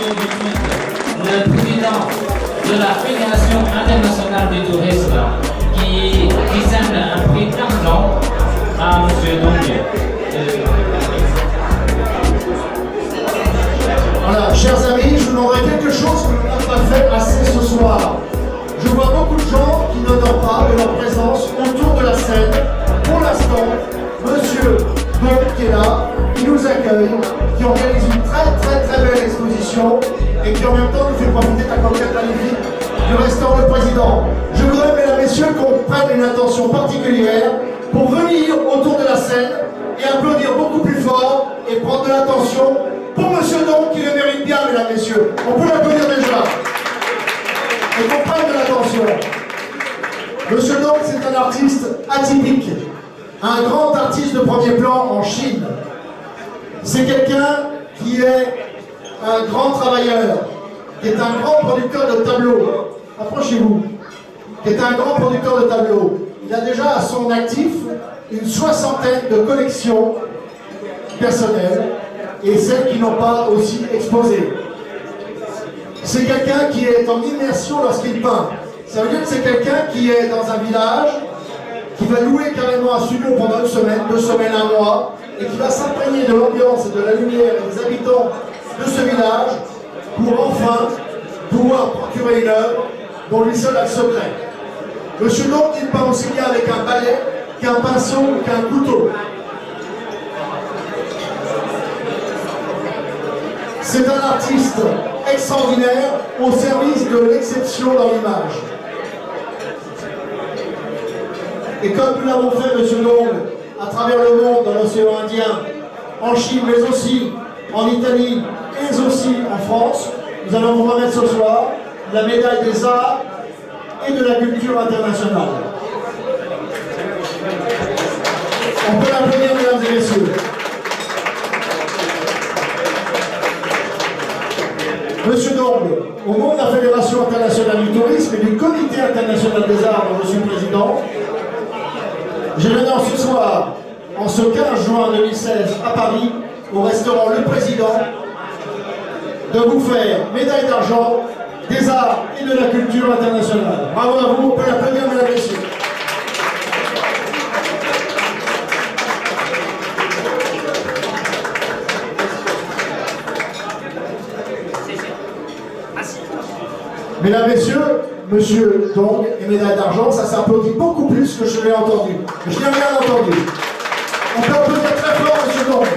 tout de suite le président de la Fédération internationale du tourisme qui décerne un prix d'argent à M. Dong. Voilà, chers amis, je vous demanderai quelque chose que l'on n'a pas fait assez ce soir. Je vois beaucoup de gens qui n'honorent pas de leur présence autour de la scène. Pour l'instant, monsieur Dong qui est là, qui nous accueille, qui organise une très belle exposition et qui en même temps nous fait profiter de la conquête magnifique du restaurant Le Président. Je voudrais, mesdames et messieurs, qu'on prenne une attention particulière pour venir autour de la scène et applaudir beaucoup plus fort et prendre de l'attention pour monsieur Dong qui le mérite bien, mesdames et messieurs. On peut l'applaudir déjà. Et qu'on prenne de l'attention. Monsieur Dong, c'est un artiste atypique, un grand artiste de premier plan en Chine. C'est quelqu'un qui est un grand travailleur, qui est un grand producteur de tableaux. Approchez-vous. Qui est un grand producteur de tableaux. Il a déjà à son actif une 60aine de collections personnelles et celles qui n'ont pas aussi exposé. C'est quelqu'un qui est en immersion lorsqu'il peint. Ça veut dire que c'est quelqu'un qui est dans un village, qui va louer carrément un studio pendant une semaine, 2 semaines, 1 mois, et qui va s'imprégner de l'ambiance et de la lumière des habitants de ce village pour enfin pouvoir procurer une œuvre dont lui seul a le secret. Monsieur Dong, il peint aussi bien avec un balai qu'un pinceau ou qu'un couteau. C'est un artiste extraordinaire au service de l'exception dans l'image. Et comme nous l'avons fait, monsieur Dong, à travers le monde, dans l'océan Indien, en Chine, mais aussi en Italie, et aussi en France, nous allons vous remettre ce soir la médaille des arts et de la culture internationale. On peut l'applaudir, mesdames et messieurs. Monsieur Dong, au nom de la Fédération internationale du tourisme et du Comité international des arts dont je suis président, j'ai l'honneur ce soir, en ce 15 juin 2016 à Paris, au restaurant Le Président, de vous faire médaille d'argent des arts et de la culture internationale. Bravo à vous, on peut l'applaudir, mesdames et messieurs. Mesdames, Messieurs, Monsieur Dong et médaille d'argent, ça s'applaudit beaucoup plus que je l'ai entendu. Je n'ai rien entendu. On peut applaudir très fort Monsieur Dong.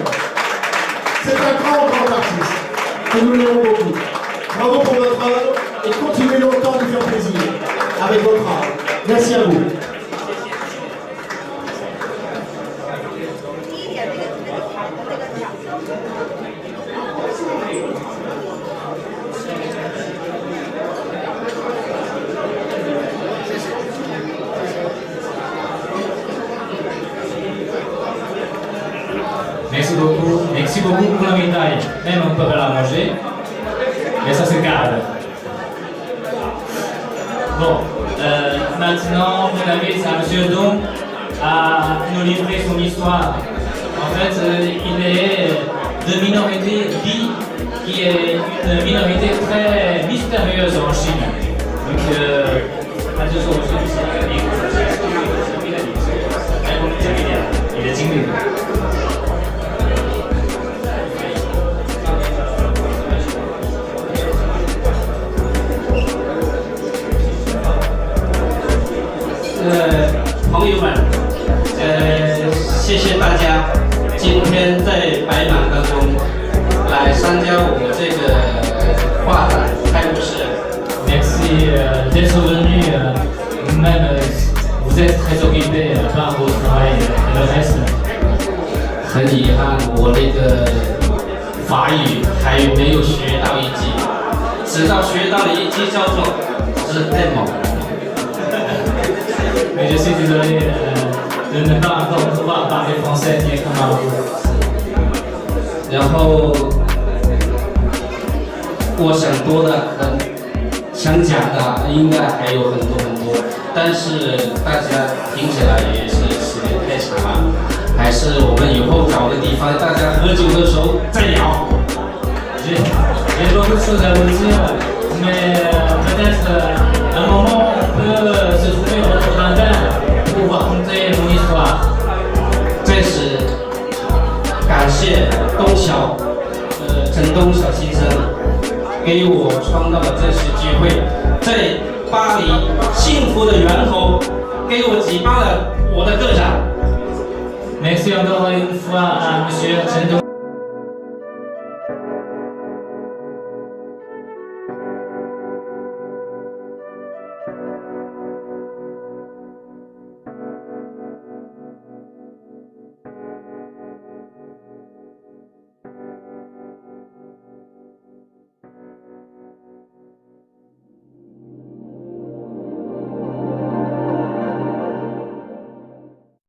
C'est un grand artiste. Et nous l'aimons beaucoup. Bravo pour votre œuvre et continuez longtemps à nous faire plaisir avec votre art. Merci à vous. Merci beaucoup pour la médaille. Même on peut pas la manger, mais ça se garde. Bon, maintenant, vous l'avez, c'est M. Dong à nous livrer son histoire. En fait, il est de minorité Bi, qui est une minorité très mystérieuse en Chine. Donc, il est timide. Merci d'être venu, même vous êtes très occupé par vos travail et le reste. 很遗憾，我那个法语还没有学到一级，直到学到了一级叫做是 demo。Mais je suis désolé de ne pas encore pouvoir parler français directement. 然后我想多的想讲的应该还有很多，但是大家听起来也是时间太长了，还是我们以后找个地方大家喝酒的时候再聊。J'ai beaucoup de choses à vous dire, mais peut-être à un moment on peut se trouver dans votre jardin pour vous raconter mon histoire. 在此感谢东晓，陈东晓先生给我创造了这些机会，在巴黎幸福的源头给我举办了我的个展。 Merci encore une fois à Monsieur Chen Dong.